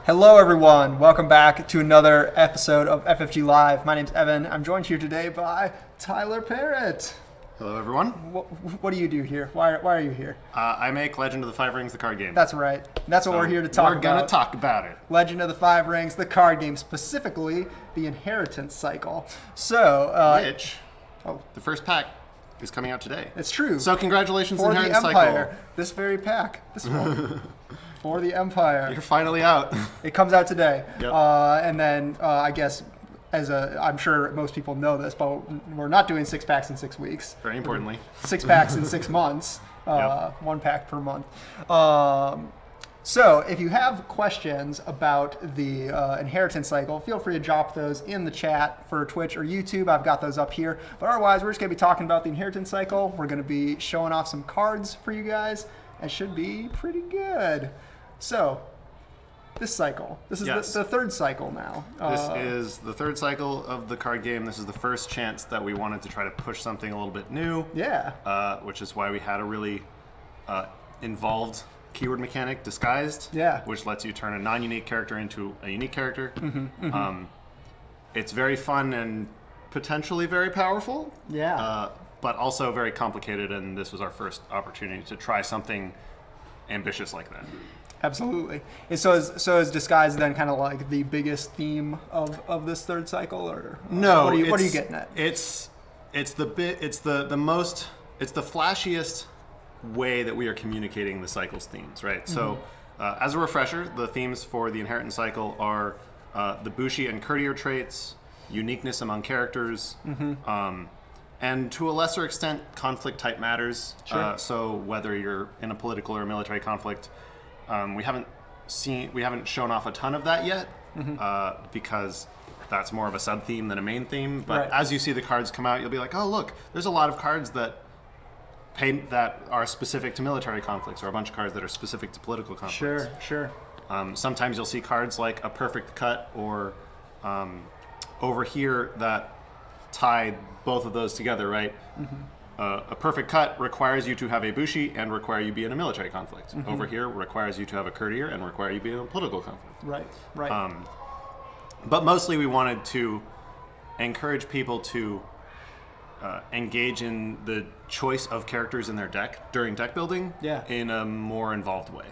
Hello, everyone. Welcome back to another episode of FFG Live. My name's Evan. I'm joined here today by Tyler Parrott. Hello, everyone. What do you do here? Why are you here? I make Legend of the Five Rings, the card game. That's right. That's what we're here to talk about. We're going to talk about it. Legend of the Five Rings, the card game, specifically the Inheritance Cycle. So, the first pack is coming out today. It's true. So congratulations, for Inheritance the Empire. Cycle. This very pack. This one. For the Empire. You're finally out. It comes out today. Yep. And then I guess, I'm sure most people know this, but we're not doing 6 packs in 6 weeks. Very importantly. 6 packs in 6 months. Yep. 1 pack per month. So if you have questions about the Inheritance Cycle, feel free to drop those in the chat for Twitch or YouTube. I've got those up here. But otherwise, we're just going to be talking about the Inheritance Cycle. We're going to be showing off some cards for you guys. It should be pretty good. So, this cycle. This is the third cycle now. This is the third cycle of the card game. This is the first chance that we wanted to try to push something a little bit new. Yeah. Which is why we had a really involved keyword mechanic, Disguised. Yeah. Which lets you turn a non-unique character into a unique character. It's very fun and potentially very powerful. Yeah. But also very complicated, and this was our first opportunity to try something ambitious like that. Absolutely. And so is Disguise then kind of like the biggest theme of this third cycle, or no? What are you getting at? It's the flashiest way that we are communicating the cycle's themes, right? So, as a refresher, the themes for the Inheritance Cycle are the Bushi and Courtier traits, uniqueness among characters, and to a lesser extent, conflict type matters. Sure. So whether you're in a political or a military conflict, we haven't shown off a ton of that yet, because that's more of a sub theme than a main theme. But as you see the cards come out, you'll be like, oh look, there's a lot of cards that are specific to military conflicts, or a bunch of cards that are specific to political conflicts. Sure. Sometimes you'll see cards like a perfect cut, or over here that tie both of those together, right? A perfect cut requires you to have a Bushi and require you be in a military conflict. Over here requires you to have a Courtier and require you be in a political conflict. Right. But mostly we wanted to encourage people to engage in the choice of characters in their deck during deck building in a more involved way.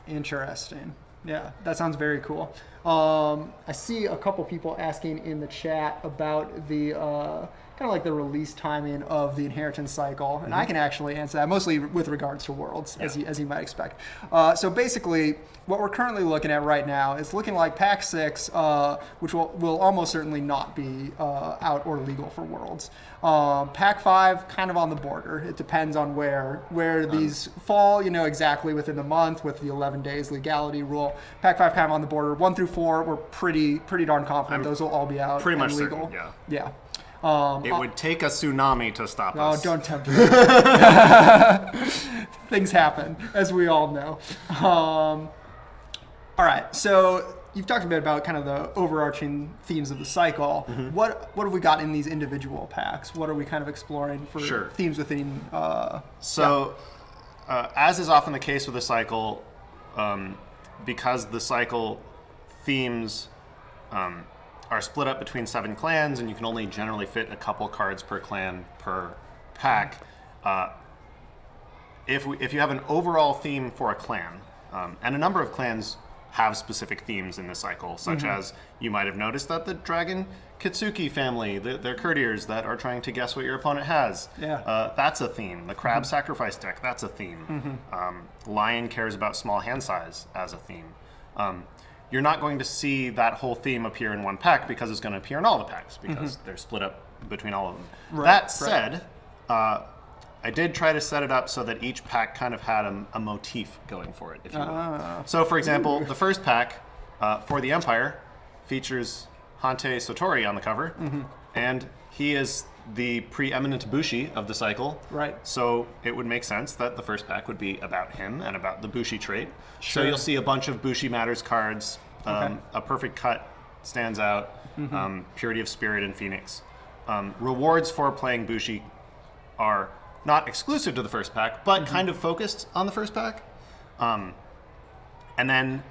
Interesting. Yeah, that sounds very cool. I see a couple people asking in the chat about the kind of like the release timing of the Inheritance Cycle, and I can actually answer that, mostly with regards to Worlds, as you might expect. So basically, what we're currently looking at right now is looking like Pack 6, which will almost certainly not be out or legal for Worlds. Pack 5, kind of on the border. It depends on where these fall, exactly within the month with the 11 days legality rule. Pack 5 kind of on the border. 1 through 4, we're pretty darn confident those will all be out pretty much legal. Certain, Yeah. It would take a tsunami to stop us. Oh, don't tempt me. Things happen, as we all know. All right, so you've talked a bit about kind of the overarching themes of the cycle. What have we got in these individual packs? What are we kind of exploring for themes within? As is often the case with the cycle, because the cycle themes are split up between 7 clans, and you can only generally fit a couple cards per clan per pack. If you have an overall theme for a clan, and a number of clans have specific themes in this cycle, such as you might have noticed that the Dragon Kazuki Family, they're courtiers that are trying to guess what your opponent has. That's a theme. The Crab Sacrifice deck, that's a theme. Lion cares about small hand size as a theme. You're not going to see that whole theme appear in one pack because it's going to appear in all the packs because they're split up between all of them. That said, I did try to set it up so that each pack kind of had a motif going for it, if you will. So, for example, the first pack for the Empire features Hante Sotori on the cover, and he is the preeminent Bushi of the cycle. Right. So it would make sense that the first pack would be about him and about the Bushi trait. So you'll see a bunch of Bushi Matters cards. A perfect cut stands out. Purity of Spirit and Phoenix. Rewards for playing Bushi are not exclusive to the first pack, but kind of focused on the first pack. And then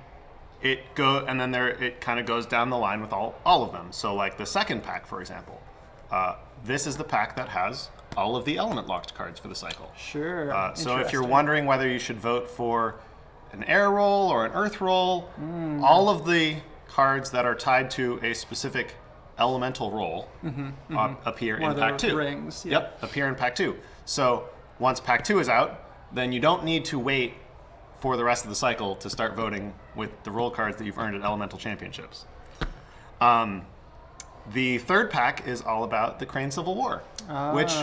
and then it kind of goes down the line with all of them. So like the second pack, for example, this is the pack that has all of the element locked cards for the cycle. Sure. So if you're wondering whether you should vote for an air roll or an earth roll, all of the cards that are tied to a specific elemental roll appear in pack 2. Rings. Yeah. Yep, appear in pack 2. So once pack 2 is out, then you don't need to wait for the rest of the cycle to start voting with the roll cards that you've earned at Elemental Championships. The third pack is all about the Crane Civil War, which,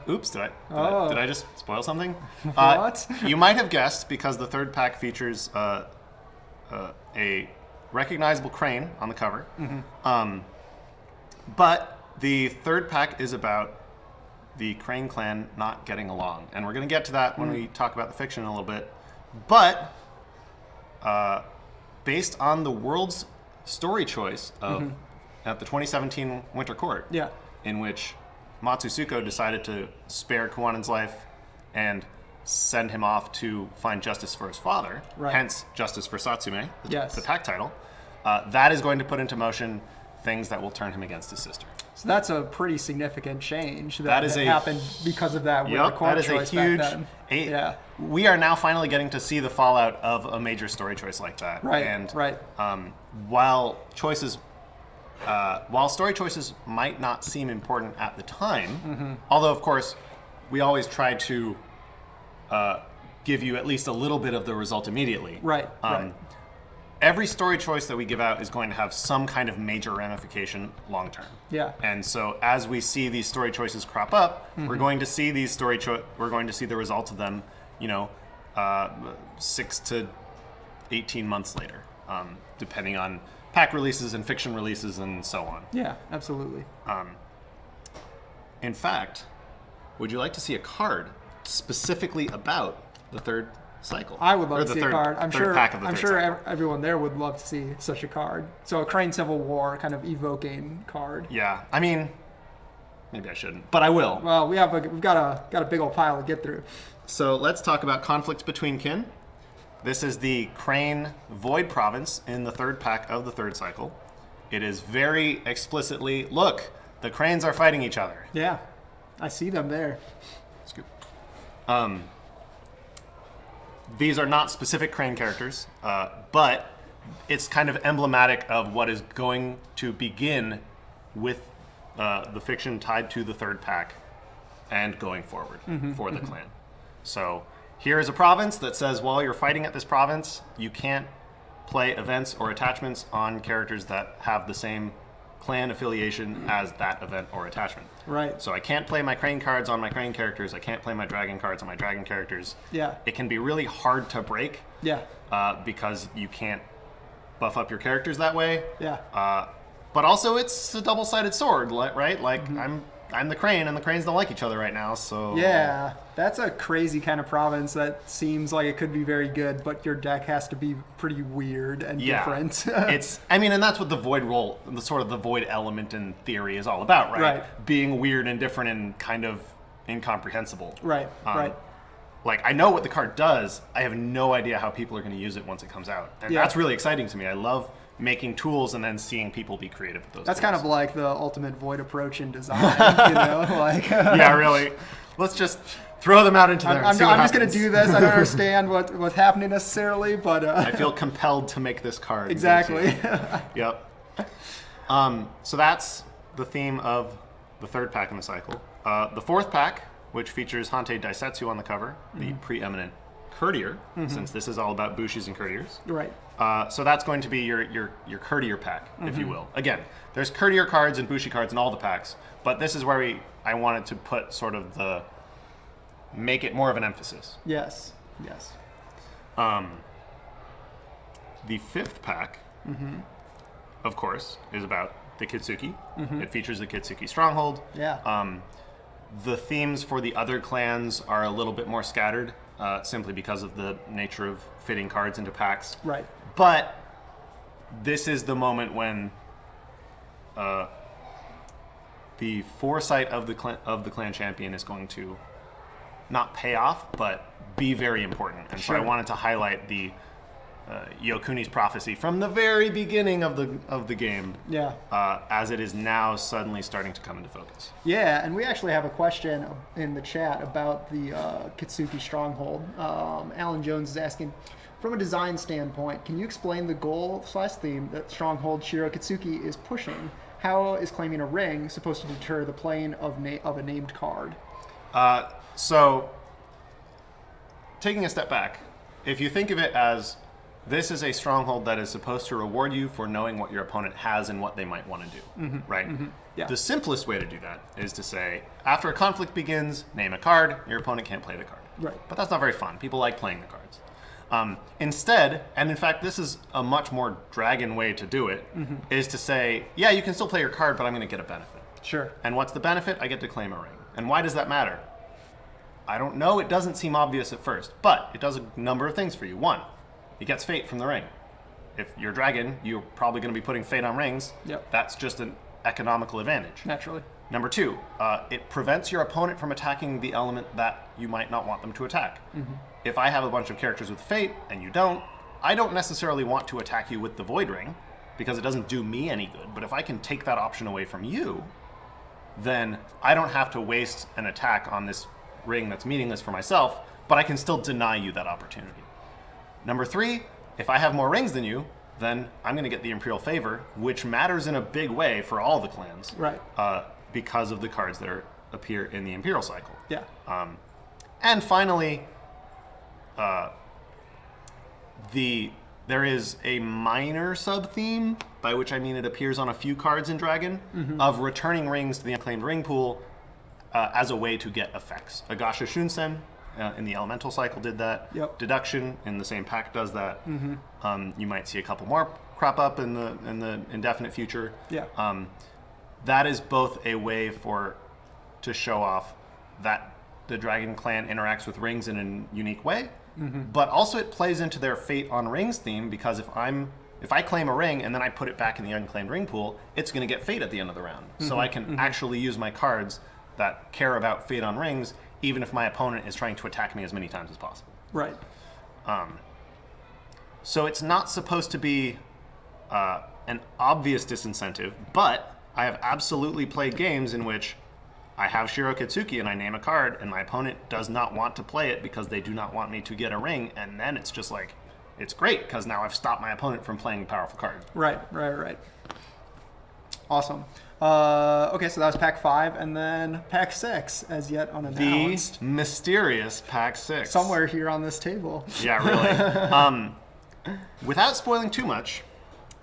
oops, did I just spoil something? What? You might have guessed because the third pack features a recognizable crane on the cover. But the third pack is about the Crane clan not getting along. And we're going to get to that when we talk about the fiction a little bit. But based on the world's story choice of at the 2017 Winter Court, in which Matsusuko decided to spare Kawanen's life and send him off to find justice for his father, hence Justice for Satsume, the pack title, that is going to put into motion things that will turn him against his sister. So that's a pretty significant change that happened because of that Winter Court that is choice a huge, back then. We are now finally getting to see the fallout of a major story choice like that. While story choices might not seem important at the time, although of course we always try to give you at least a little bit of the result immediately. Every story choice that we give out is going to have some kind of major ramification long term. And so as we see these story choices crop up, we're going to see we're going to see the results of them, 6 to 18 months later, depending on pack releases and fiction releases and so on. Yeah, absolutely. In fact, would you like to see a card specifically about the third cycle? I would love to see a card. I'm sure Everyone there would love to see such a card. So a Crane Civil War kind of evoking card. Yeah, I mean, maybe I shouldn't, but I will. Well, we've got a big old pile to get through. So let's talk about Conflict Between Kin. This is the Crane Void Province in the third pack of the third cycle. It is very explicitly, look, the Cranes are fighting each other. Yeah, I see them there. Scoop. These are not specific Crane characters, but it's kind of emblematic of what is going to begin with the fiction tied to the third pack and going forward for the clan. So here is a province that says while you're fighting at this province, you can't play events or attachments on characters that have the same clan affiliation as that event or attachment. So I can't play my Crane cards on my Crane characters. I can't play my Dragon cards on my Dragon characters. It can be really hard to break because you can't buff up your characters that way. But also it's a double-sided sword, right? Like I'm the Crane, and the Cranes don't like each other right now, so... Yeah, that's a crazy kind of province that seems like it could be very good, but your deck has to be pretty weird and different. And that's what the void role, the void element in theory is all about, right? Being weird and different and kind of incomprehensible. Right. Like, I know what the card does, I have no idea how people are going to use it once it comes out. And that's really exciting to me. I love making tools and then seeing people be creative with those That's tools. kind of like the ultimate void approach in design, Yeah, really. Let's just throw them out into there and see what happens. I'm just going to do this. I don't understand what's happening necessarily, but... I feel compelled to make this card. Exactly. Yep. So that's the theme of the third pack in the cycle. The fourth pack, which features Hante Daisetsu on the cover, the preeminent courtier, since this is all about Bushis and courtiers. So that's going to be your courtier pack, if you will. Again, there's courtier cards and Bushi cards in all the packs, but this is where I wanted to put sort of make it more of an emphasis. Yes. The fifth pack, of course, is about the Kitsuki. It features the Kitsuki Stronghold. The themes for the other clans are a little bit more scattered, simply because of the nature of fitting cards into packs. But this is the moment when the foresight of the clan champion is going to not pay off, but be very important. And so I wanted to highlight the Yokuni's prophecy from the very beginning of the game. Yeah. As it is now suddenly starting to come into focus. Yeah, and we actually have a question in the chat about the Kazuki Stronghold. Alan Jones is asking, from a design standpoint, can you explain the goal/theme that Stronghold Shiro Katsuki is pushing? How is claiming a ring supposed to deter the playing of a named card? So, taking a step back, if you think of it as this is a stronghold that is supposed to reward you for knowing what your opponent has and what they might want to do, right? Yeah. The simplest way to do that is to say, after a conflict begins, name a card, your opponent can't play the card. Right. But that's not very fun. People like playing the cards. Instead, and in fact, this is a much more dragon way to do it, is to say, yeah, you can still play your card, but I'm going to get a benefit. Sure. And what's the benefit? I get to claim a ring. And why does that matter? I don't know. It doesn't seem obvious at first, but it does a number of things for you. One, it gets fate from the ring. If you're dragon, you're probably going to be putting fate on rings. Yep. That's just an economical advantage. Naturally. Number two, it prevents your opponent from attacking the element that you might not want them to attack. If I have a bunch of characters with fate and you don't, I don't necessarily want to attack you with the void ring because it doesn't do me any good. But if I can take that option away from you, then I don't have to waste an attack on this ring that's meaningless for myself, but I can still deny you that opportunity. Number three, if I have more rings than you, then I'm going to get the Imperial Favor, which matters in a big way for all the clans. Right. Because of the cards that appear in the Imperial cycle. Yeah. And finally, there is a minor sub-theme, by which I mean it appears on a few cards in Dragon, of returning rings to the unclaimed ring pool as a way to get effects. Agasha Shunsen in the Elemental cycle did that. Yep. Deduction in the same pack does that. You might see a couple more crop up in the indefinite future. Yeah. That is both a way to show off that the Dragon Clan interacts with rings in a unique way, but also it plays into their fate on rings theme, because if I claim a ring and then I put it back in the unclaimed ring pool, it's going to get fate at the end of the round. So I can actually use my cards that care about fate on rings, even if my opponent is trying to attack me as many times as possible. Right. So it's not supposed to be an obvious disincentive, but I have absolutely played games in which I have Shiro Katsuki and I name a card and my opponent does not want to play it because they do not want me to get a ring, and then it's just like, it's great because now I've stopped my opponent from playing a powerful card. Right. Awesome. Okay, so that was Pack 5, and then Pack 6, as yet unannounced. The mysterious Pack 6. Somewhere here on this table. Yeah, really. Without spoiling too much,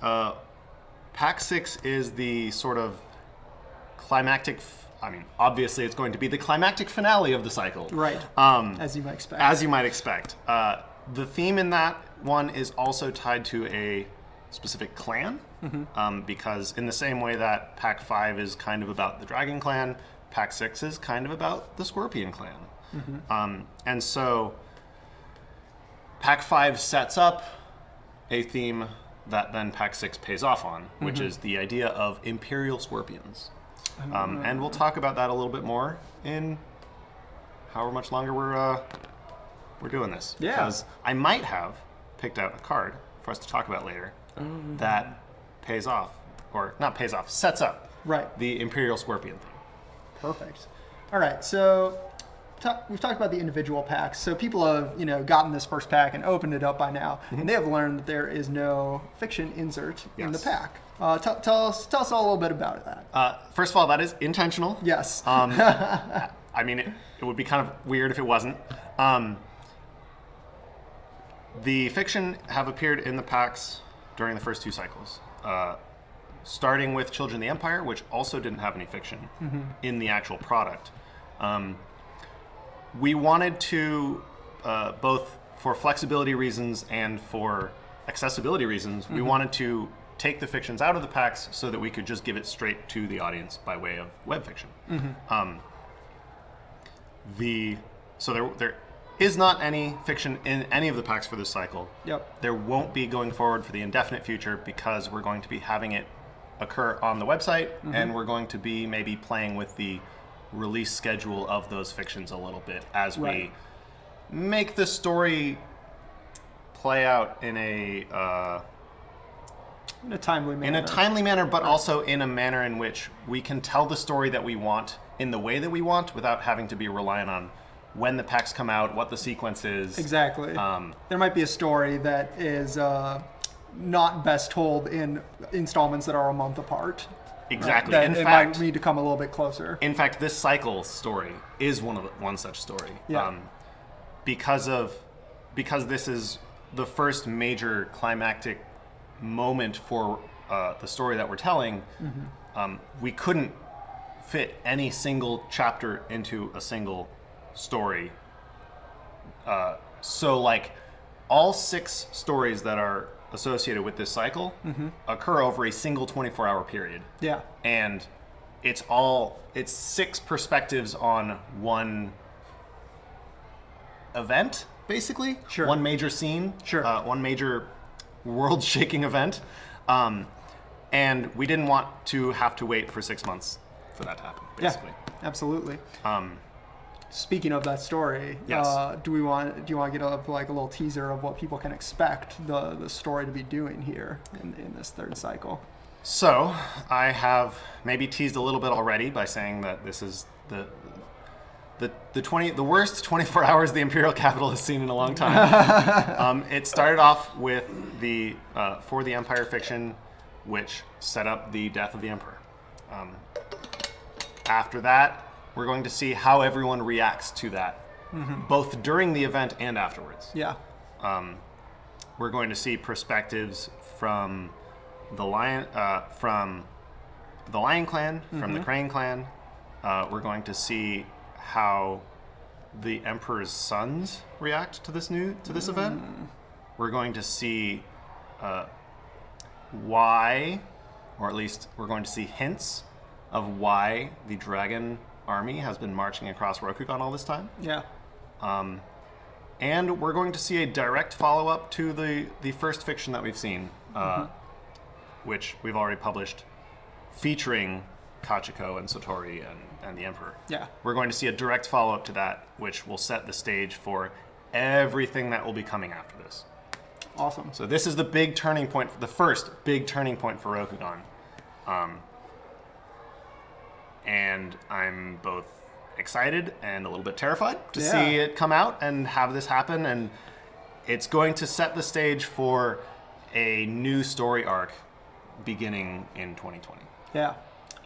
Pack 6 is the sort of climactic, obviously it's going to be the climactic finale of the cycle. Right, as you might expect. As you might expect. The theme in that one is also tied to a specific clan, because in the same way that Pack 5 is kind of about the Dragon Clan, Pack 6 is kind of about the Scorpion Clan. And so Pack 5 sets up a theme that then Pack 6 pays off on, which is the idea of Imperial Scorpions. And we'll talk about that a little bit more in however much longer we're doing this. Yeah. Because I might have picked out a card for us to talk about later that pays off, or not pays off, sets up the Imperial Scorpion theme. Perfect. All right, so we've talked about the individual packs. So people have, gotten this first pack and opened it up by now, and they have learned that there is no fiction insert in the pack. Tell us a little bit about that. First of all, that is intentional. Yes. It would be kind of weird if it wasn't. The fiction have appeared in the packs during the first two cycles, starting with Children of the Empire, which also didn't have any fiction in the actual product. We wanted to, both for flexibility reasons and for accessibility reasons, we wanted to take the fictions out of the packs so that we could just give it straight to the audience by way of web fiction. So there is not any fiction in any of the packs for this cycle. Yep. There won't be going forward for the indefinite future because we're going to be having it occur on the website, and we're going to be maybe playing with the release schedule of those fictions a little bit as we make the story play out in a timely manner. But also in a manner in which we can tell the story that we want in the way that we want without having to be reliant on when the packs come out, what the sequence is. Exactly. There might be a story that is not best told in installments that are a month apart. Exactly. That In it fact, might need to come a little bit closer. In fact, this cycle story is one such story. Yeah. Because this is the first major climactic moment for the story that we're telling, we couldn't fit any single chapter into a single story. So like all 6 stories that are associated with this cycle occur over a single 24-hour period. Yeah. And it's 6 perspectives on one event, basically. Sure. One major scene. Sure. One major world-shaking event. And we didn't want to have to wait for 6 months for that to happen, basically. Yeah, absolutely. Speaking of that story, Yes. do you want to get a little teaser of what people can expect the story to be doing here in this 3rd cycle? So, I have maybe teased a little bit already by saying that this is the worst 24 hours the Imperial Capital has seen in a long time. It started off with the For the Empire fiction, which set up the death of the Emperor. After that, we're going to see how everyone reacts to that, both during the event and afterwards. Yeah. We're going to see perspectives from the Lion Clan, from the Crane Clan. We're going to see how the Emperor's sons react to this event. We're going to see why, or at least we're going to see hints of why the Dragon Army has been marching across Rokugan all this time. Yeah. And we're going to see a direct follow-up to the first fiction that we've seen, which we've already published, featuring Kachiko and Satori and the Emperor. Yeah. We're going to see a direct follow-up to that, which will set the stage for everything that will be coming after this. Awesome. So this is the big turning point, the first big turning point for Rokugan. And I'm both excited and a little bit terrified to see it come out and have this happen. And it's going to set the stage for a new story arc beginning in 2020. Yeah.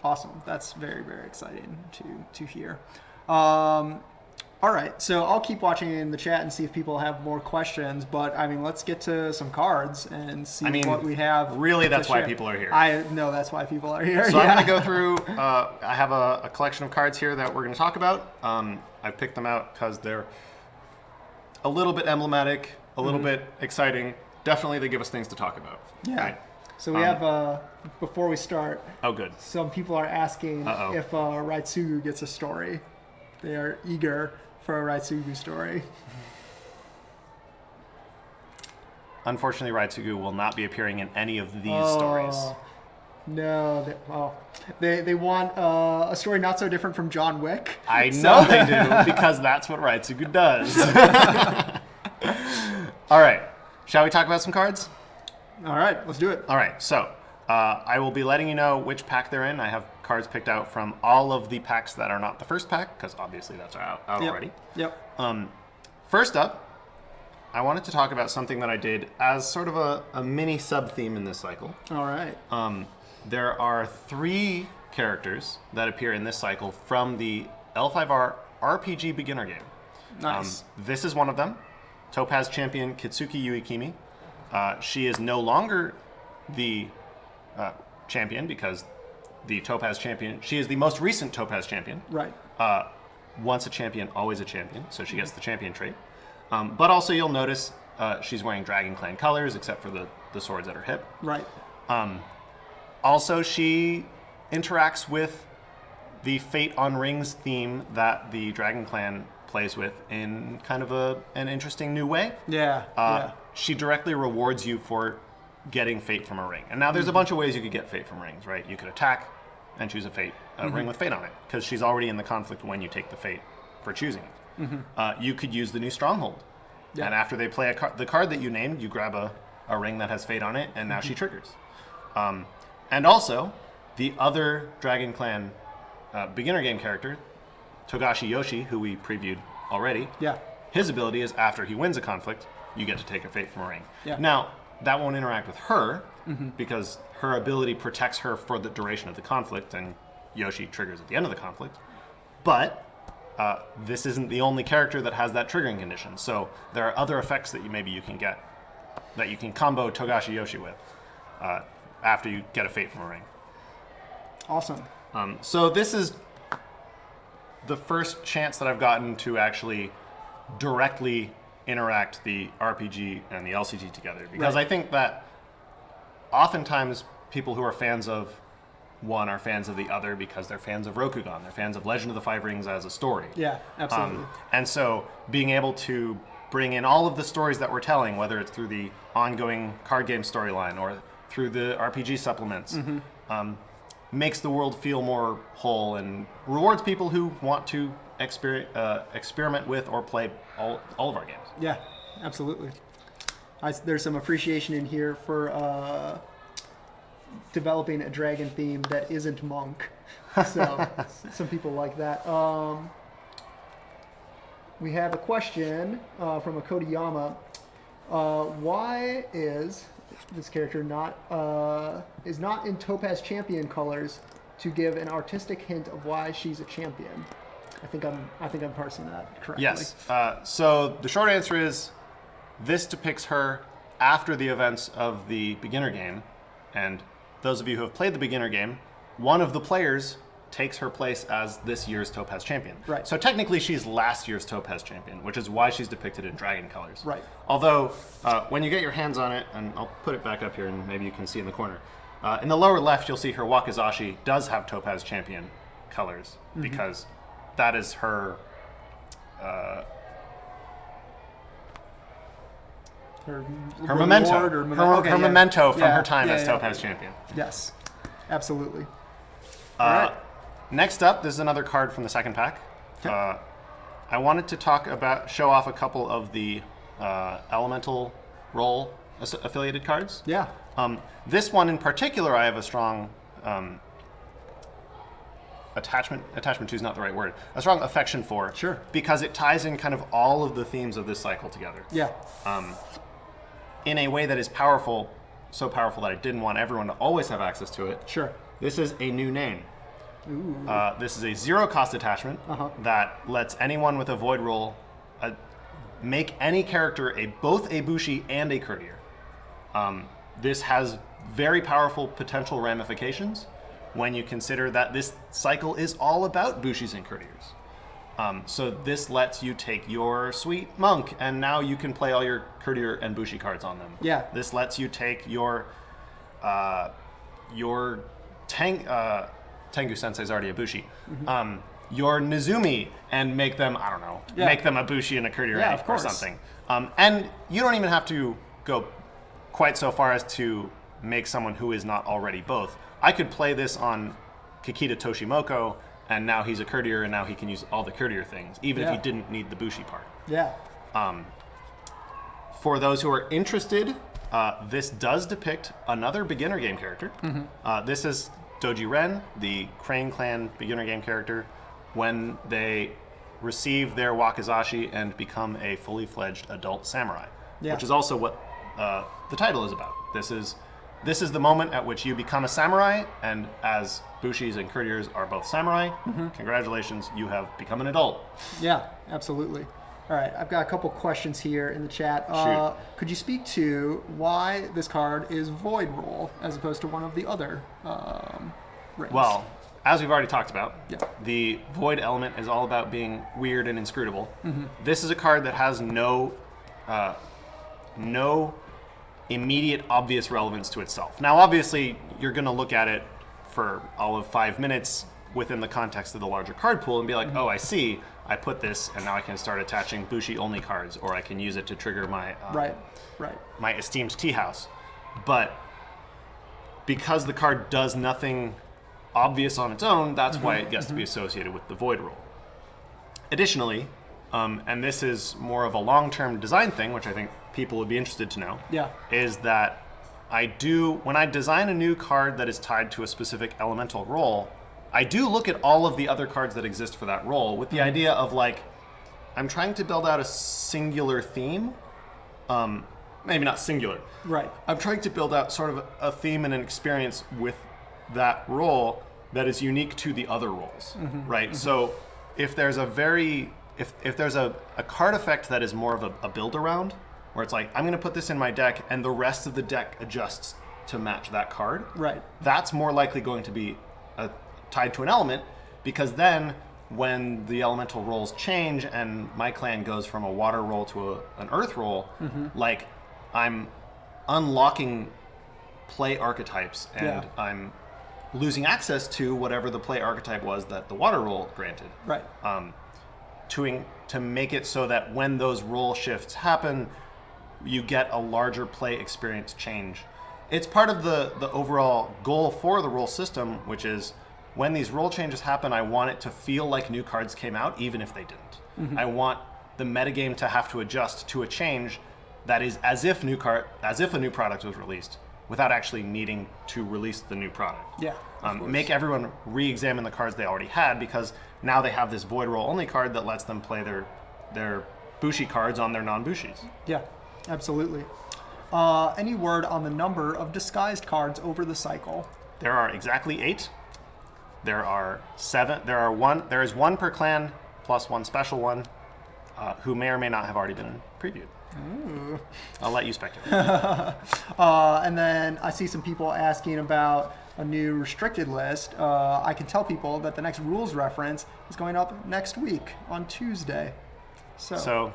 Awesome. That's very, very exciting to hear. All right, so I'll keep watching in the chat and see if people have more questions, but I mean, let's get to some cards and see what we have. Really, that's why share. people are here. I know that's why people are here. So I'm going to go through, I have a collection of cards here that we're going to talk about. I've picked them out because they're a little bit emblematic, a little bit exciting. Definitely they give us things to talk about. Yeah. Right? So we have, before we start, good. Some people are asking if Raitsugu gets a story. They are eager for a Raitsugu story. Unfortunately, Raitsugu will not be appearing in any of these stories. No, they want a story not so different from John Wick. I know they do, because that's what Raitsugu does. All right, shall we talk about some cards? All right, let's do it. All right, so I will be letting you know which pack they're in. I have cards picked out from all of the packs that are not the first pack, because obviously that's out already. Yep. First up, I wanted to talk about something that I did as sort of a mini sub-theme in this cycle. All right. There are 3 characters that appear in this cycle from the L5R RPG beginner game. Nice. This is one of them, Topaz champion Kitsuki Yuikimi. She is no longer the champion, because the Topaz champion, she is the most recent Topaz champion. Right. Once a champion, always a champion, so she gets the champion trait. But also you'll notice she's wearing Dragon Clan colors, except for the swords at her hip. Right. Also, she interacts with the Fate on Rings theme that the Dragon Clan plays with in kind of an interesting new way. Yeah. She directly rewards you for getting Fate from a ring. And now there's a bunch of ways you could get Fate from rings, right? You could attack and choose a ring with Fate on it, because she's already in the conflict when you take the Fate for choosing it. You could use the new Stronghold Yeah. And after they play the card that you named, you grab a ring that has fate on it, and now she triggers. And also, the other Dragon Clan beginner game character, Takashi Yoshi, who we previewed already, Yeah. his ability is after he wins a conflict, you get to take a fate from a ring. Yeah. Now, that won't interact with her, because her ability protects her for the duration of the conflict, and Yoshi triggers at the end of the conflict. But this isn't the only character that has that triggering condition. So there are other effects that you can get, that you can combo Togashi Yoshi with after you get a fate from a ring. Awesome. So this is the first chance that I've gotten to actually directly interact the RPG and the LCG together. Because Right. I think that oftentimes people who are fans of one are fans of the other because they're fans of Rokugan. They're fans of Legend of the Five Rings as a story. Yeah, absolutely. And so being able to bring in all of the stories that we're telling, whether it's through the ongoing card game storyline or through the RPG supplements, makes the world feel more whole and rewards people who want to experiment with or play all of our games. Yeah, absolutely. There's some appreciation in here for developing a dragon theme that isn't monk. So some people like that. We have a question from a Kodiyama. Why is this character not in Topaz Champion colors to give an artistic hint of why she's a champion? I think I'm parsing that correctly. Yes. So the short answer is this depicts her after the events of the beginner game, and those of you who have played the beginner game, one of the players takes her place as this year's Topaz champion. Right. So technically she's last year's Topaz champion, which is why she's depicted in dragon colors. Right. Although, when you get your hands on it, and I'll put it back up here and maybe you can see in the corner, in the lower left you'll see her wakizashi does have Topaz champion colors, because that is her... Her her memento. reward or Her memento from Yeah, her time yeah, as yeah. Topaz champion. Yes, absolutely. All right. Next up, this is another card from the second pack. Okay. I wanted to show off a couple of the elemental role affiliated cards. Yeah. This one in particular, I have a strong attachment to is not the right word. A strong affection for. Sure. Because it ties in kind of all of the themes of this cycle together. Yeah. In a way that is powerful, so powerful that I didn't want everyone to always have access to it. Sure. This is a new name. Ooh. This is a zero-cost attachment that lets anyone with a void roll make any character both a bushi and a courtier. This has very powerful potential ramifications when you consider that this cycle is all about bushis and courtiers. So this lets you take your sweet monk, and now you can play all your courtier and bushi cards on them. Yeah. This lets you take your Tengu Sensei's already a bushi. Your Nizumi and make them, I don't know, make them a bushi and a courtier of or course. something. And you don't even have to go quite so far as to make someone who is not already both. I could play this on Kikita Toshimoko, and now he's a courtier, and now he can use all the courtier things, even if he didn't need the bushi part. Yeah. For those who are interested, this does depict another beginner game character. This is Doji Ren, the Crane Clan beginner game character, when they receive their wakizashi and become a fully fledged adult samurai, which is also what the title is about. This is the moment at which you become a samurai, and as bushis and courtiers are both samurai, congratulations, you have become an adult. Yeah, absolutely. All right, I've got a couple questions here in the chat. Shoot. Could you speak to why this card is void roll as opposed to one of the other rings? Well, as we've already talked about, the void element is all about being weird and inscrutable. This is a card that has no immediate obvious relevance to itself. Now, obviously, you're going to look at it for all of 5 minutes within the context of the larger card pool and be like, oh, I see. I put this, and now I can start attaching Bushi-only cards, or I can use it to trigger my my esteemed tea house. But because the card does nothing obvious on its own, that's why it gets to be associated with the void roll. Additionally, and this is more of a long-term design thing, which I think people would be interested to know, Yeah. is that when I design a new card that is tied to a specific elemental role, I do look at all of the other cards that exist for that role with the idea of like, I'm trying to build out a singular theme. Maybe not singular. Right. I'm trying to build out sort of a theme and an experience with that role that is unique to the other roles, right? So if there's if there's a card effect that is more of a build around, where it's like, I'm going to put this in my deck and the rest of the deck adjusts to match that card, Right. that's more likely going to be tied to an element, because then when the elemental roles change and my clan goes from a water role to an earth role, like I'm unlocking play archetypes and I'm losing access to whatever the play archetype was that the water role granted. Right. To make it so that when those role shifts happen, you get a larger play experience change. It's part of the overall goal for the role system, which is when these role changes happen, I want it to feel like new cards came out, even if they didn't. I want the metagame to have to adjust to a change that is as if a new product was released, without actually needing to release the new product. Yeah. Make everyone re-examine the cards they already had, because now they have this void roll only card that lets them play their Bushi cards on their non-Bushis. Yeah, absolutely. Any word on the number of disguised cards over the cycle? There are exactly 8. There are 7. There is 1 per clan plus 1 special one, who may or may not have already been previewed. Ooh. I'll let you speculate. And then I see some people asking about a new restricted list. I can tell people that the next rules reference is going up next week on Tuesday. So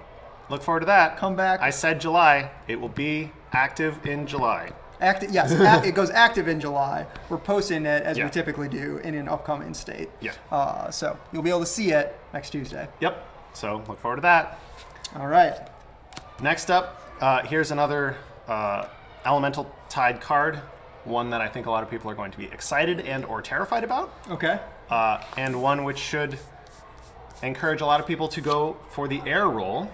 look forward to that. Come back. I said July. It will be active in July. Yes, it goes active in July. We're posting it as we typically do in an upcoming state. Yeah. So you'll be able to see it next Tuesday. Yep. So look forward to that. All right. Next up, here's another elemental tied card, one that I think a lot of people are going to be excited and or terrified about. Okay. And one which should encourage a lot of people to go for the air roll.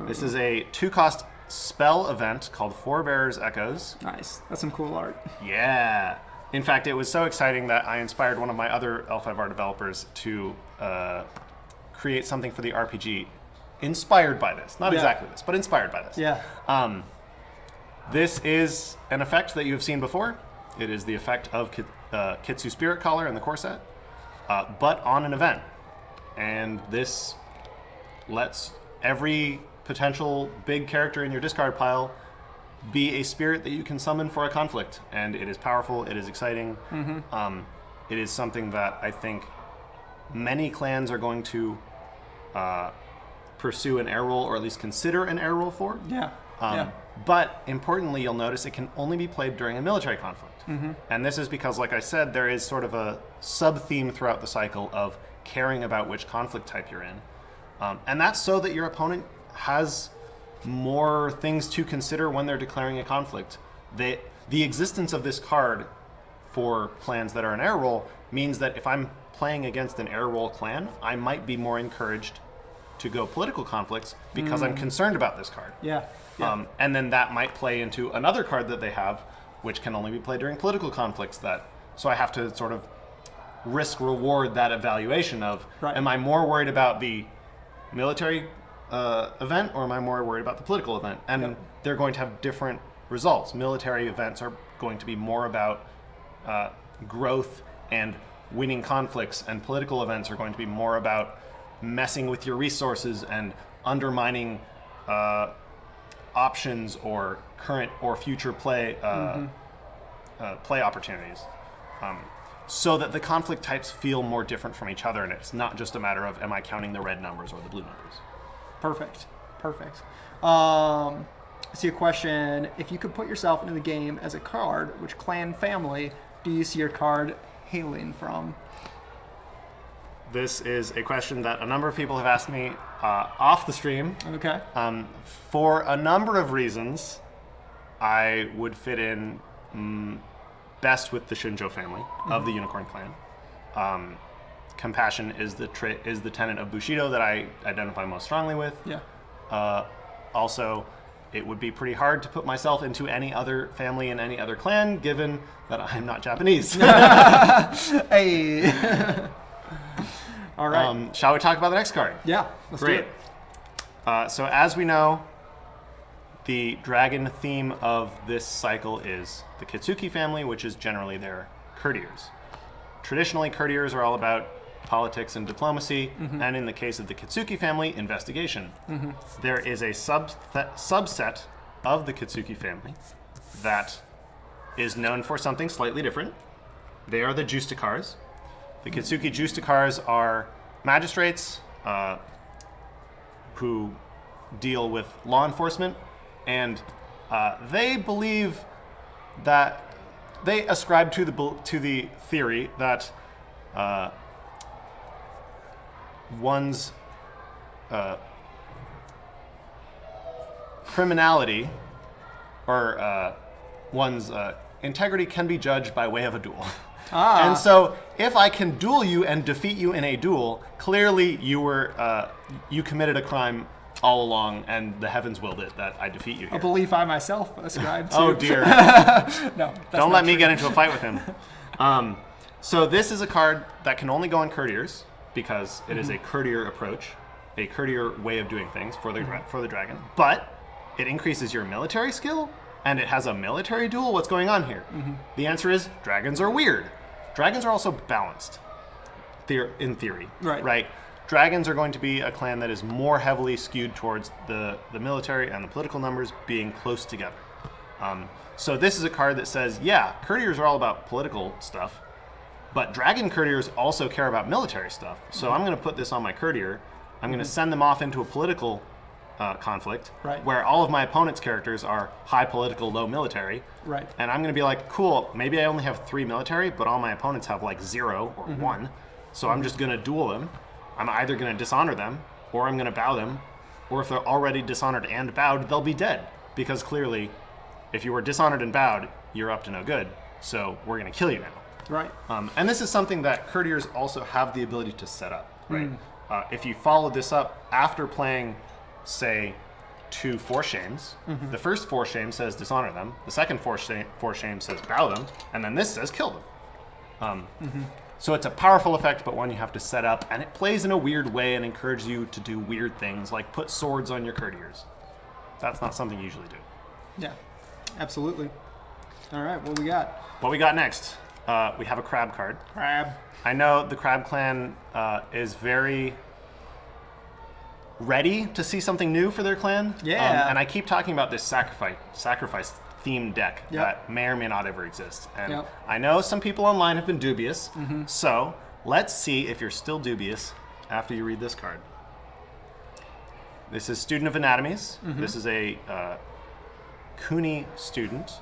This is a 2-cost spell event called Forbearers Echoes. Nice. That's some cool art. Yeah. In fact, it was so exciting that I inspired one of my other L5R developers to create something for the RPG inspired by this. Not exactly this, but inspired by this. Yeah. This is an effect that you have seen before. It is the effect of Kitsu Spirit Collar in the core set, but on an event. And this lets every potential big character in your discard pile be a spirit that you can summon for a conflict. And it is powerful, it is exciting. It is something that I think many clans are going to pursue an air roll, or at least consider an air roll for. Yeah. But importantly, you'll notice it can only be played during a military conflict. And this is because, like I said, there is sort of a sub-theme throughout the cycle of caring about which conflict type you're in. And that's so that your opponent has more things to consider when they're declaring a conflict. The existence of this card for clans that are an air roll means that if I'm playing against an air roll clan, I might be more encouraged to go political conflicts because I'm concerned about this card. Yeah. And then that might play into another card that they have, which can only be played during political conflicts. So I have to sort of risk-reward that evaluation of, am I more worried about the military event, or am I more worried about the political event? And they're going to have different results. Military events are going to be more about growth and winning conflicts, and political events are going to be more about messing with your resources and undermining options or current or future play play opportunities, so that the conflict types feel more different from each other, and it's not just a matter of am I counting the red numbers or the blue numbers. Perfect. I see a question. If you could put yourself into the game as a card, which clan family do you see your card hailing from? This is a question that a number of people have asked me off the stream. Okay. For a number of reasons, I would fit in best with the Shinjo family of the Unicorn Clan. compassion is the tenet of Bushido that I identify most strongly with. Yeah. Also, it would be pretty hard to put myself into any other family in any other clan, given that I'm not Japanese. Hey. All right. Shall we talk about the next card? Yeah. Let's Great. do it. So as we know, the dragon theme of this cycle is the Kazuki family, which is generally their courtiers. Traditionally, courtiers are all about politics and diplomacy, and in the case of the Kazuki family, investigation. There is a subset of the Kazuki family that is known for something slightly different. They are the Justikars. The Kazuki Justikars are magistrates who deal with law enforcement, and they believe that they ascribe to the theory that one's criminality or one's integrity can be judged by way of a duel. And so, if I can duel you and defeat you in a duel, clearly you committed a crime all along, and the heavens willed it that I defeat you here. A belief I myself ascribe to. Oh dear! No, Don't let me get into a fight with him. So this is a card that can only go on courtiers because it is a courtier approach, a courtier way of doing things for the dragon. But it increases your military skill, and it has a military duel. What's going on here? The answer is dragons are weird. Dragons are also balanced, in theory. Right. Dragons are going to be a clan that is more heavily skewed towards the military and the political numbers being close together. So this is a card that says, yeah, courtiers are all about political stuff, but dragon courtiers also care about military stuff. So I'm going to put this on my courtier. I'm going to send them off into a political conflict where all of my opponent's characters are high political, low military. Right. And I'm going to be like, cool, maybe I only have 3 military, but all my opponents have like 0 or 1. So I'm just going to duel them. I'm either going to dishonor them, or I'm going to bow them, or if they're already dishonored and bowed, they'll be dead. Because clearly, if you were dishonored and bowed, you're up to no good. So we're going to kill you now. Right. And this is something that courtiers also have the ability to set up. Right. If you follow this up after playing, say, 2 4 shames, the first 4 shame says dishonor them, the second 4 shame says bow them, and then this says kill them. So it's a powerful effect, but one you have to set up, and it plays in a weird way and encourages you to do weird things, like put swords on your courtiers. That's not something you usually do. Yeah, absolutely. All right, what we got? What we got next? We have a crab card. Crab. I know the Crab Clan is very ready to see something new for their clan. Yeah. And I keep talking about this sacrifice themed deck that may or may not ever exist. And I know some people online have been dubious. So let's see if you're still dubious after you read this card. This is Student of Anatomies. This is a Kuni student.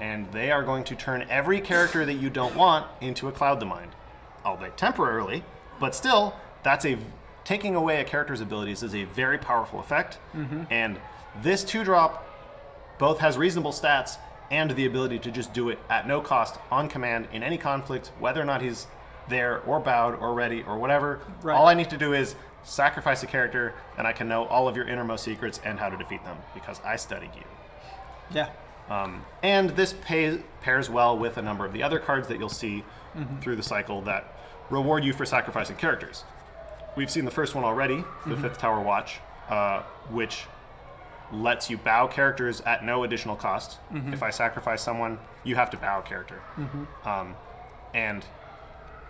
And they are going to turn every character that you don't want into a Cloud the Mind. Albeit temporarily, but still, taking away a character's abilities is a very powerful effect. And this 2-drop both has reasonable stats and the ability to just do it at no cost, on command, in any conflict, whether or not he's there or bowed or ready or whatever. All I need to do is sacrifice a character, and I can know all of your innermost secrets and how to defeat them, because I studied you. Yeah. And this pairs well with a number of the other cards that you'll see through the cycle that reward you for sacrificing characters. We've seen the first one already, the 5th Tower Watch, which lets you bow characters at no additional cost. If I sacrifice someone, you have to bow a character. And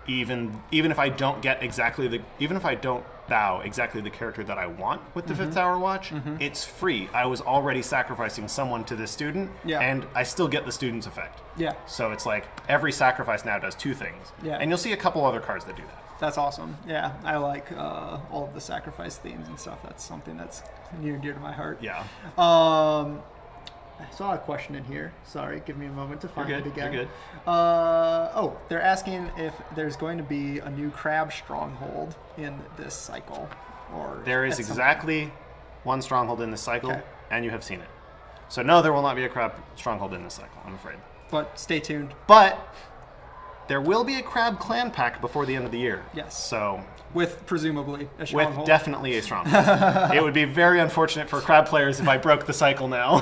even if I don't get even if I don't bow exactly the character that I want with the 5th Tower Watch, it's free. I was already sacrificing someone to this student, and I still get the student's effect. Yeah. So it's like every sacrifice now does 2 things. Yeah. And you'll see a couple other cards that do that. That's awesome. Yeah, I like all of the sacrifice themes and stuff. That's something that's near and dear to my heart. Yeah. I saw a question in here. Sorry, give me a moment to find it again. You're good. They're asking if there's going to be a new Crab Stronghold in this cycle. Or there is exactly one stronghold in this cycle, and you have seen it. So no, there will not be a Crab Stronghold in this cycle, I'm afraid. But stay tuned. But there will be a Crab clan pack before the end of the year. Yes. So with presumably a stronghold. with definitely a stronghold. It would be very unfortunate for Crab players if I broke the cycle now.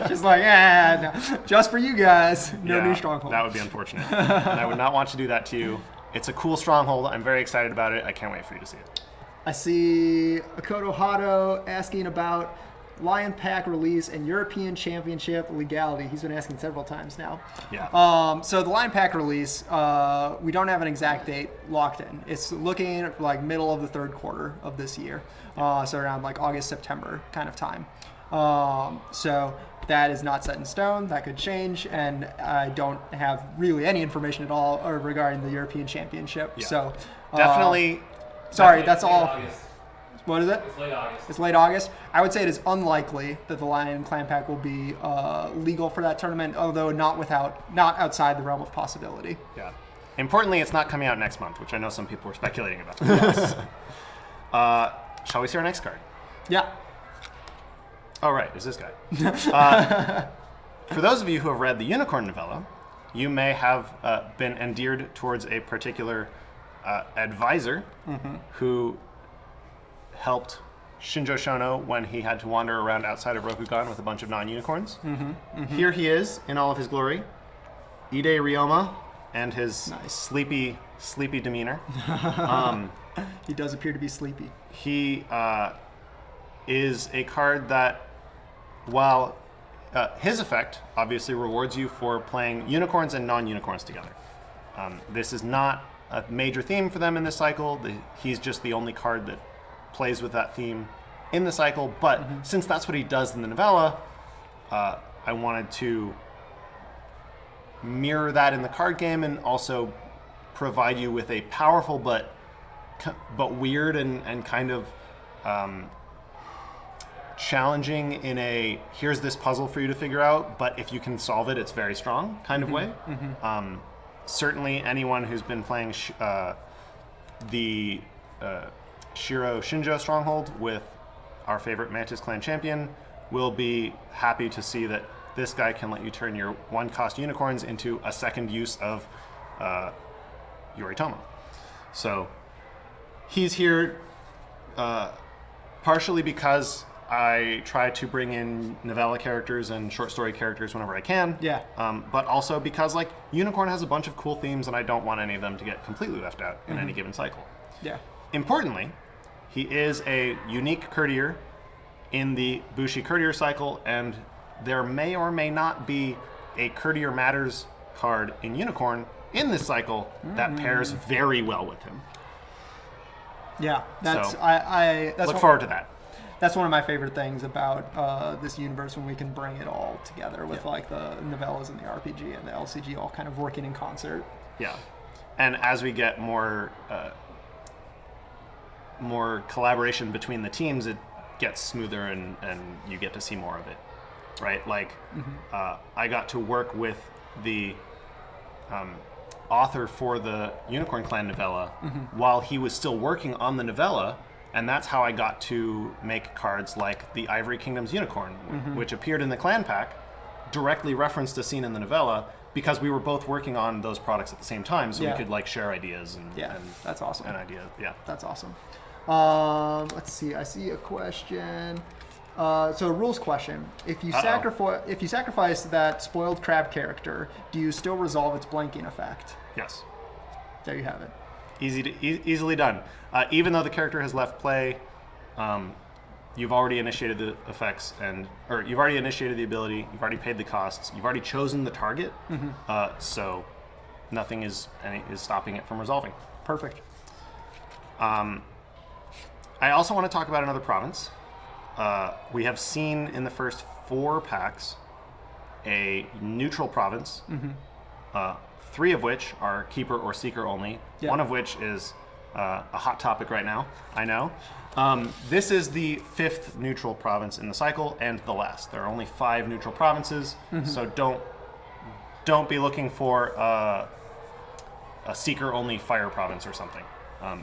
Just like, no. Just for you guys, no new stronghold. That would be unfortunate. And I would not want to do that to you. It's a cool stronghold. I'm very excited about it. I can't wait for you to see it. I see Akoto Hado asking about Lion Pack release and European Championship legality. He's been asking several times now. Yeah. So the Lion Pack release, we don't have an exact date locked in. It's looking like middle of the third quarter of this year. So around like August, September kind of time. So that is not set in stone. That could change, and I don't have really any information at all regarding the European Championship. Yeah. So Definitely. sorry, It's that's late all. August. What is it? It's late August. It's late August. I would say it is unlikely that the Lion Clan Pack will be legal for that tournament, although not outside the realm of possibility. Yeah. Importantly, it's not coming out next month, which I know some people were speculating about. Yes. Shall we see our next card? Yeah. Oh, right, it's this guy. For those of you who have read the Unicorn novella, you may have been endeared towards a particular advisor who helped Shinjo Shono when he had to wander around outside of Rokugan with a bunch of non-unicorns. Here he is in all of his glory, Ide Ryoma, and his Nice. sleepy demeanor. He does appear to be sleepy. He is a card that, while his effect obviously rewards you for playing unicorns and non-unicorns together. This is not a major theme for them in this cycle. He's just the only card that plays with that theme in the cycle, but since that's what he does in the novella, I wanted to mirror that in the card game and also provide you with a powerful but weird and kind of challenging in a here's this puzzle for you to figure out, but if you can solve it, it's very strong kind of way. Certainly anyone who's been playing the Shiro Shinjo Stronghold with our favorite Mantis Clan champion will be happy to see that this guy can let you turn your one-cost unicorns into a second use of Yoritomo. So he's here partially because I try to bring in novella characters and short story characters whenever I can. Yeah. But also because like Unicorn has a bunch of cool themes and I don't want any of them to get completely left out in any given cycle. Yeah. Importantly, he is a unique courtier in the Bushi courtier cycle, and there may or may not be a Courtier Matters card in Unicorn in this cycle that pairs very well with him. Yeah. That's So, that's Look one- forward to that. That's one of my favorite things about this universe, when we can bring it all together with like the novellas and the RPG and the LCG all kind of working in concert. Yeah. And as we get more collaboration between the teams, it gets smoother and you get to see more of it, right? Like, I got to work with the author for the Unicorn Clan novella while he was still working on the novella, and that's how I got to make cards like the Ivory Kingdom's Unicorn, which appeared in the Clan Pack, directly referenced a scene in the novella, because we were both working on those products at the same time, so Yeah. we could like share ideas and That's awesome. and ideas. Yeah. That's awesome. Let's see. I see a question. So a rules question: If you sacrifice that spoiled crab character, do you still resolve its blanking effect? Yes. There you have it. Easily done. Even though the character has left play, you've already initiated the effects, or you've already initiated the ability. You've already paid the costs. You've already chosen the target. So nothing is stopping it from resolving. Perfect. I also want to talk about another province. We have seen in the first 4 packs a neutral province, 3 of which are keeper or seeker only, Yeah. one of which is a hot topic right now, I know. This is the 5th neutral province in the cycle and the last. There are only 5 neutral provinces, so don't be looking for a seeker only fire province or something,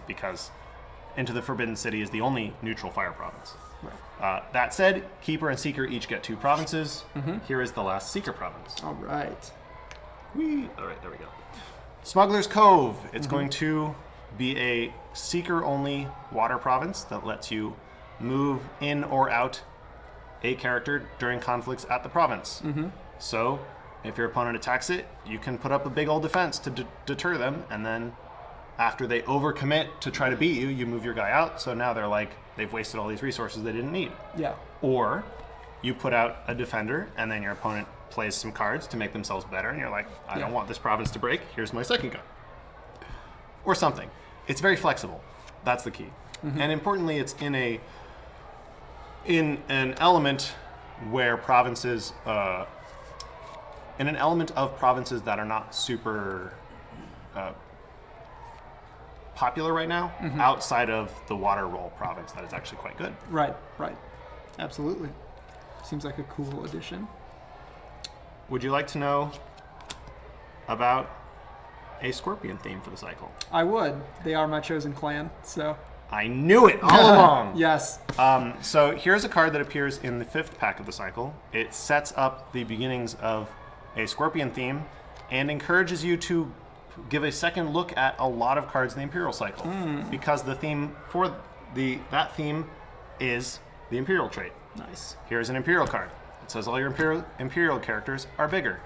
because Into the Forbidden City is the only neutral fire province. Right. That said, Keeper and Seeker each get 2 provinces. Here is the last Seeker province. All right. All right, there we go. Smuggler's Cove. It's going to be a seeker-only water province that lets you move in or out a character during conflicts at the province. So if your opponent attacks it, you can put up a big old defense to deter them, and then after they overcommit to try to beat you, you move your guy out, so now they're like, they've wasted all these resources they didn't need. Yeah. Or you put out a defender, and then your opponent plays some cards to make themselves better, and you're like, I don't want this province to break, here's my second guy. Or something. It's very flexible. That's the key. And importantly, it's in an element where provinces, in an element of provinces that are not super popular right now, outside of the water roll province that is actually quite good. Right. Absolutely. Seems like a cool addition. Would you like to know about a scorpion theme for the cycle? I would. They are my chosen clan, so. I knew it all along. Yes. So here's a card that appears in the 5th pack of the cycle. It sets up the beginnings of a scorpion theme and encourages you to give a second look at a lot of cards in the Imperial cycle, because the theme for that theme is the Imperial trait. Nice. Here's an Imperial card. It says all your Imperial characters are bigger.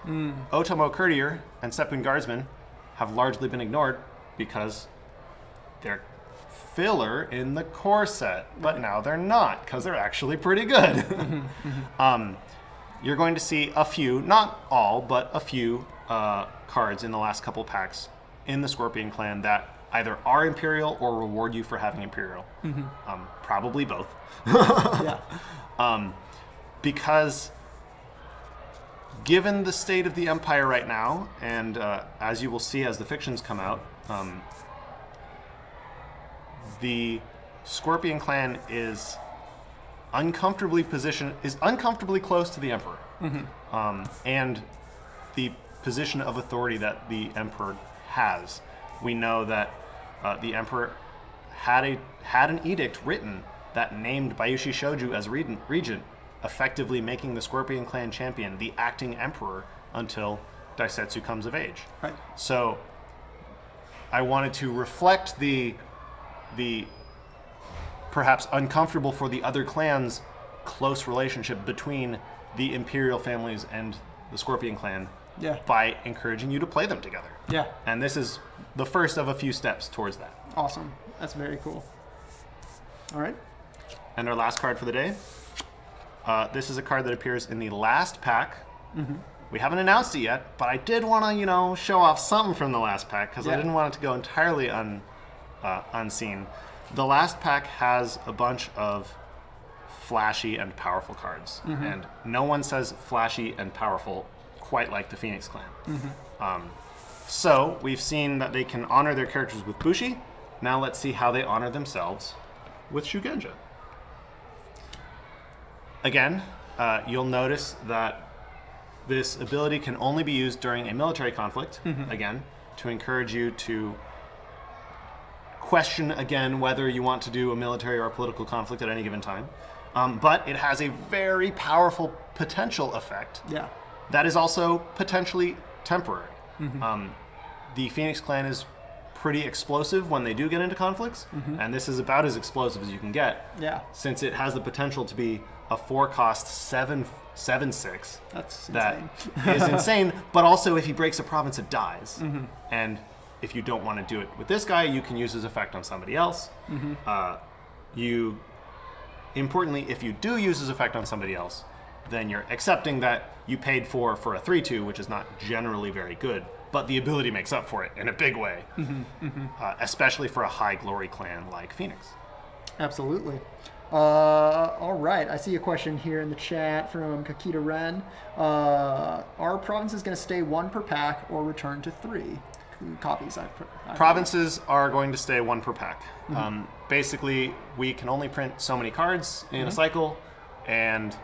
Otomo Courtier and Sepun Guardsman have largely been ignored because they're filler in the core set, but now they're not, because they're actually pretty good. You're going to see a few, not all, but a few cards in the last couple packs in the Scorpion clan that either are Imperial or reward you for having Imperial. Probably both. Because given the state of the Empire right now, and as you will see as the fictions come out, the Scorpion clan is uncomfortably close to the Emperor, and the position of authority that the Emperor has. We know that the Emperor had an edict written that named Bayushi Shoju as regent, effectively making the Scorpion clan champion the acting Emperor until Daisetsu comes of age. Right. So I wanted to reflect the perhaps uncomfortable for the other clans close relationship between the Imperial families and the Scorpion clan by encouraging you to play them together. Yeah. And this is the first of a few steps towards that. Awesome. That's very cool. All right. And our last card for the day. This is a card that appears in the last pack. We haven't announced it yet, but I did want to, show off something from the last pack because I didn't want it to go entirely unseen. The last pack has a bunch of flashy and powerful cards, and no one says flashy and powerful quite like the Phoenix Clan. So we've seen that they can honor their characters with Bushi. Now let's see how they honor themselves with Shugenja. Again, you'll notice that this ability can only be used during a military conflict, again, to encourage you to question again whether you want to do a military or a political conflict at any given time. But it has a very powerful potential effect that is also potentially temporary. The Phoenix Clan is pretty explosive when they do get into conflicts, and this is about as explosive as you can get, since it has the potential to be a 4-cost 7/6. That's that insane. is insane, but also if he breaks a province, it dies. And if you don't want to do it with this guy, you can use his effect on somebody else. Importantly, if you do use his effect on somebody else, then you're accepting that you paid for a 3/2, which is not generally very good, but the ability makes up for it in a big way, especially for a high glory clan like Phoenix. Absolutely. All right, I see a question here in the chat from Kakita Ren. Are provinces going to stay 1 per pack or return to 3 copies? Provinces are going to stay 1 per pack. Basically, we can only print so many cards in a cycle, and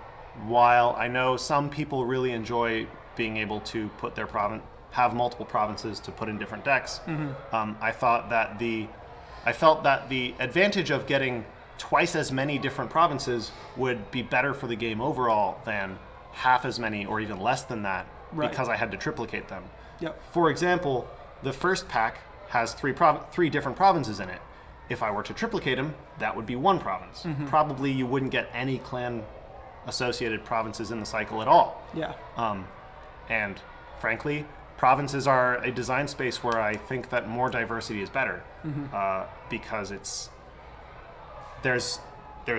while I know some people really enjoy being able to put their have multiple provinces to put in different decks, I felt that the advantage of getting twice as many different provinces would be better for the game overall than half as many or even less than that, because I had to triplicate them. For example, the first pack has three different provinces in it. If I were to triplicate them, that would be one province. Probably you wouldn't get any clan associated provinces in the cycle at all. Yeah. And frankly, provinces are a design space where I think that more diversity is better, because there's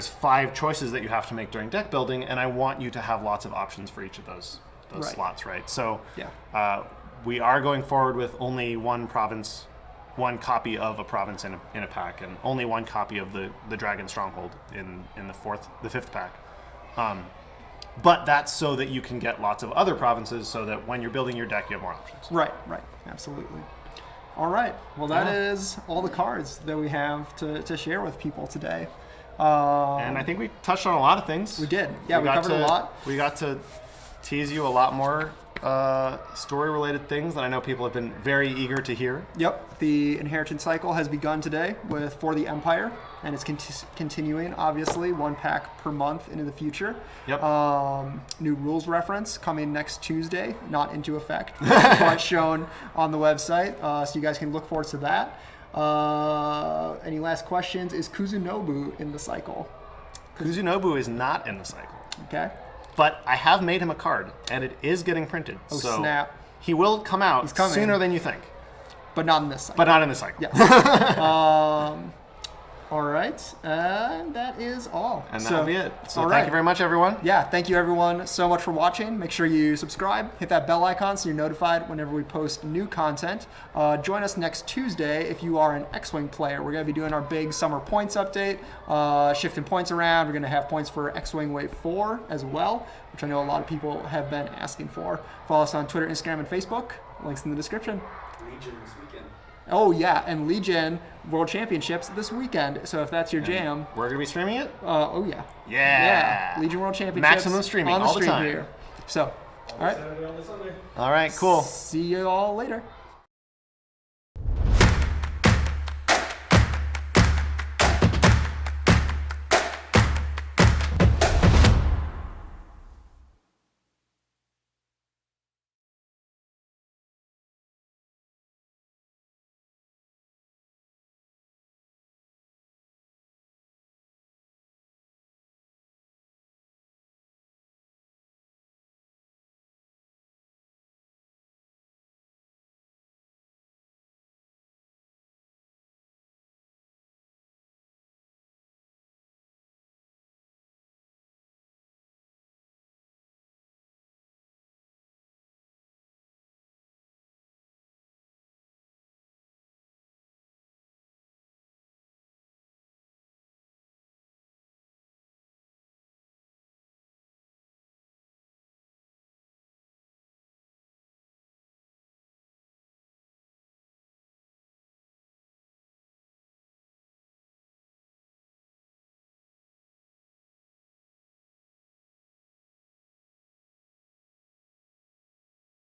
5 choices that you have to make during deck building, and I want you to have lots of options for each of those Right. slots, right? So Yeah. we are going forward with only one province, one copy of a province in a pack, and only one copy of the Dragon Stronghold in the fifth pack. But that's so that you can get lots of other provinces, so that when you're building your deck, you have more options. Right, absolutely. All right, well, that is all the cards that we have to share with people today. And I think we touched on a lot of things. We did. Yeah, we covered a lot. We got to tease you a lot more story-related things that I know people have been very eager to hear. Yep, the inheritance cycle has begun today with For the Empire, and it's continuing, obviously, 1 pack per month into the future. Yep. New rules reference coming next Tuesday, not into effect, but shown on the website, so you guys can look forward to that. Any last questions? Is Kuzunobu in the cycle? Kuzunobu is not in the cycle. Okay. But I have made him a card, and it is getting printed. Oh, so snap. He will come out sooner than you think. But not in this cycle. But not in this cycle. Yeah. All right. And that is all. And that'll be it. So all thank you very much, everyone. Yeah, thank you everyone so much for watching. Make sure you subscribe, hit that bell icon so you're notified whenever we post new content. Join us next Tuesday if you are an X-Wing player. We're going to be doing our big summer points update, shifting points around. We're going to have points for X-Wing Wave 4 as well, which I know a lot of people have been asking for. Follow us on Twitter, Instagram, and Facebook. Links in the description. Legion this weekend. Oh yeah, and Legion World Championships this weekend. So if that's your jam, We're going to be streaming it? oh yeah. Yeah. Legion World Championships. Maximum streaming on the all the stream time. here. So, all right. Saturday on the Sunday. All right, cool. See you all later.